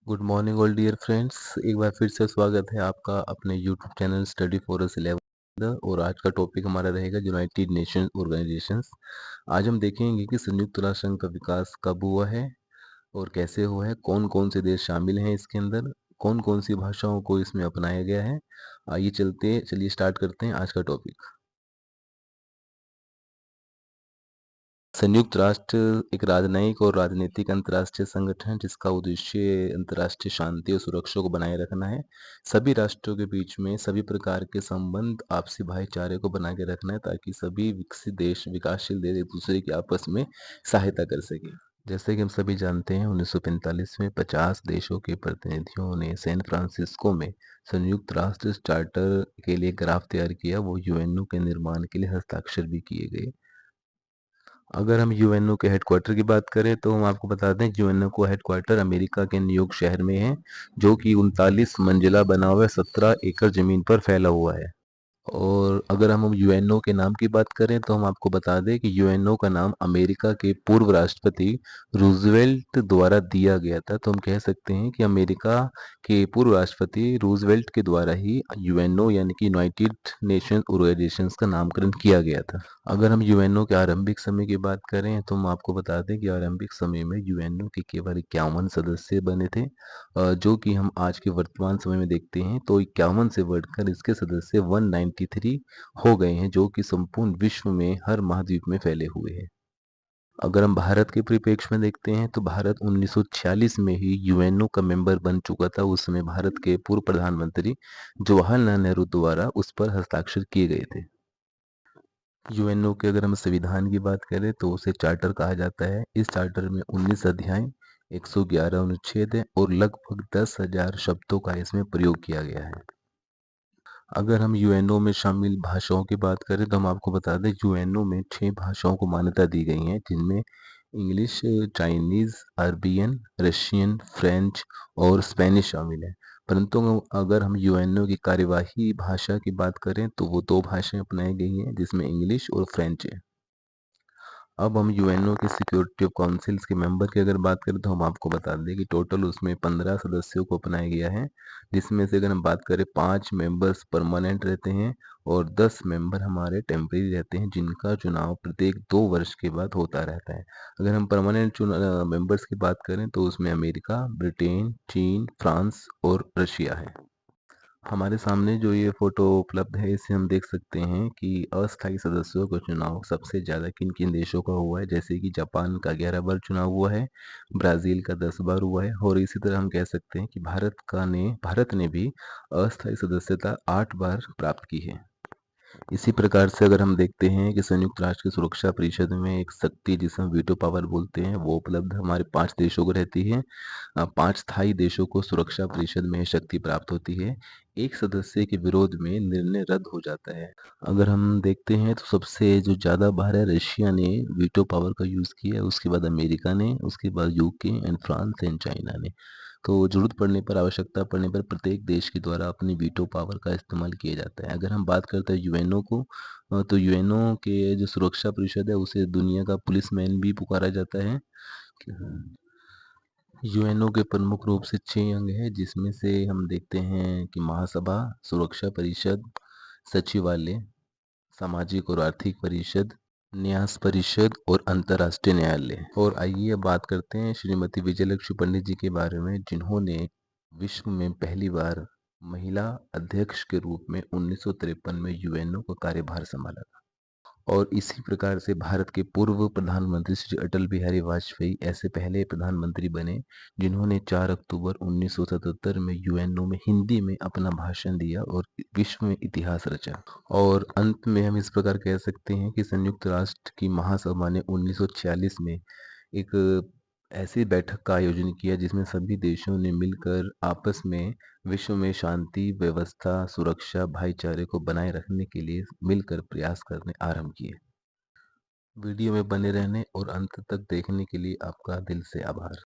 Good morning all dear friends. एक बार फिर से स्वागत है आपका अपने YouTube channel study for us 11। और आज का टॉपिक हमारा रहेगा यूनाइटेड नेशंस ऑर्गेनाइजेशंस। आज हम देखेंगे कि संयुक्त राष्ट्र संघ का विकास कब हुआ है और कैसे हुआ है, कौन कौन से देश शामिल हैं इसके अंदर, कौन कौन सी भाषाओं को इसमें अपनाया गया है। आइए चलिए स्टार्ट करते हैं आज का टॉपिक। संयुक्त राष्ट्र एक राजनयिक और राजनीतिक अंतर्राष्ट्रीय संगठन है जिसका उद्देश्य अंतर्राष्ट्रीय शांति और सुरक्षा को बनाए रखना है। सभी राष्ट्रों के बीच में सभी प्रकार के संबंध, आपसी भाईचारे को बना के रखना है ताकि सभी विकसित देश, विकासशील देश एक दूसरे की आपस में सहायता कर सके। जैसे कि हम सभी जानते हैं 1945 में 50 देशों के प्रतिनिधियों ने सैन फ्रांसिस्को में संयुक्त राष्ट्र चार्टर के लिए ग्राफ तैयार किया। वो यूएनओ के निर्माण के लिए हस्ताक्षर भी किए गए। अगर हम यूएनओ के हेडक्वार्टर की बात करें तो हम आपको बता दें यूएनओ को हेडक्वार्टर अमेरिका के न्यूयॉर्क शहर में है, जो कि 39 मंजिला बना हुआ है, 17 एकड़ जमीन पर फैला हुआ है। और अगर हम यूएनओ के नाम की बात करें तो हम आपको बता दें कि यूएनओ का नाम अमेरिका के पूर्व राष्ट्रपति रूजवेल्ट द्वारा दिया गया था। तो हम कह सकते हैं कि अमेरिका के पूर्व राष्ट्रपति रूजवेल्ट के द्वारा ही यूएनओ यानी कि यूनाइटेड नेशंस ऑर्गेनाइजेशंस का नामकरण किया गया था। अगर हम यूएनओ के आरंभिक समय की बात करें तो हम आपको बता दें कि आरंभिक समय में यूएनओ के केवल 51 सदस्य बने थे, जो कि हम आज के वर्तमान समय में देखते हैं तो 51 से बढ़कर इसके सदस्य 193 हो गए हैं, जो कि संपूर्ण विश्व में हर महाद्वीप में फैले हुए हैं। अगर हम भारत के परिप्रेक्ष्य में देखते हैं तो भारत 1946 में ही यूएनओ का मेंबर बन चुका था। उस समय भारत के पूर्व प्रधानमंत्री जवाहरलाल नेहरू द्वारा उस पर हस्ताक्षर किए गए थे। यूएनओ के अगर हम संविधान की बात करें तो उसे चार्टर कहा जाता है। इस चार्टर में 19 अध्याय, 111 अनुच्छेद है और लगभग 10,000 शब्दों का इसमें प्रयोग किया गया है। अगर हम यूएनओ में शामिल भाषाओं की बात करें तो हम आपको बता दें यूएनओ में 6 भाषाओं को मान्यता दी गई है, जिनमें English, Chinese, Arabian, Russian, French और स्पेनिश शामिल है। परंतु अगर हम यूएनओ की कार्यवाही भाषा की बात करें तो वो 2 भाषाएं अपनाई गई हैं, जिसमें इंग्लिश और फ्रेंच है। अब हम यूएनओ के सिक्योरिटी ऑफ काउंसिल्स के मेंबर की अगर बात करें तो हम आपको बता दें कि टोटल उसमें 15 सदस्यों को अपनाया गया है, जिसमें से अगर हम बात करें 5 मेंबर्स परमानेंट रहते हैं और 10 मेंबर हमारे टेम्परेरी रहते हैं, जिनका चुनाव प्रत्येक 2 वर्ष के बाद होता रहता है। अगर हम परमानेंट मेंबर्स की बात करें तो उसमें अमेरिका, ब्रिटेन, चीन, फ्रांस और रशिया है। हमारे सामने जो ये फोटो उपलब्ध है इससे हम देख सकते हैं कि अस्थायी सदस्यों का चुनाव सबसे ज़्यादा किन किन देशों का हुआ है। जैसे कि जापान का 11 बार चुनाव हुआ है, ब्राज़ील का 10 बार हुआ है और इसी तरह हम कह सकते हैं कि भारत ने भी अस्थायी सदस्यता 8 बार प्राप्त की है। इसी प्रकार से अगर हम देखते हैं कि संयुक्त राष्ट्र की सुरक्षा परिषद में एक शक्ति जिसे हम वीटो पावर बोलते हैं वो उपलब्ध हमारे 5 देशों को रहती है। 5 स्थायी देशों को सुरक्षा परिषद में शक्ति प्राप्त होती है। एक सदस्य के विरोध में निर्णय रद्द हो जाता है। अगर हम देखते हैं तो सबसे जो ज़्यादा बार है रशिया ने वीटो पावर का यूज़ किया है, उसके बाद अमेरिका ने, उसके बाद UK and France and China ने। तो ज़रूरत पड़ने पर, आवश्यकता पड़ने पर प्रत्येक देश के द्वारा अपनी वीटो पावर का इस्तेमाल किया जाता है। अगर हम बात करते हैं यूएनओ को, तो यूएनओ के जो सुरक्षा परिषद है उसे दुनिया का पुलिसमैन भी पुकारा जाता है। यूएनओ के प्रमुख रूप से 6 अंग हैं, जिसमें से हम देखते हैं कि महासभा, सुरक्षा परिषद, सचिवालय, सामाजिक और आर्थिक परिषद, न्यास परिषद और अंतर्राष्ट्रीय न्यायालय। और आइए अब बात करते हैं श्रीमती विजयलक्ष्मी पंडित जी के बारे में, जिन्होंने विश्व में पहली बार महिला अध्यक्ष के रूप में 1953 में यूएनओ का कार्यभार संभाला था। और इसी प्रकार से भारत के पूर्व प्रधानमंत्री श्री अटल बिहारी वाजपेयी ऐसे पहले प्रधानमंत्री बने जिन्होंने 4 अक्टूबर 1977 में यूएनओ में हिंदी में अपना भाषण दिया और विश्व में इतिहास रचा। और अंत में हम इस प्रकार कह सकते हैं कि संयुक्त राष्ट्र की महासभा ने 1946 में एक ऐसी बैठक का आयोजन किया जिसमें सभी देशों ने मिलकर आपस में विश्व में शांति, व्यवस्था, सुरक्षा, भाईचारे को बनाए रखने के लिए मिलकर प्रयास करने आरंभ किए। वीडियो में बने रहने और अंत तक देखने के लिए आपका दिल से आभार।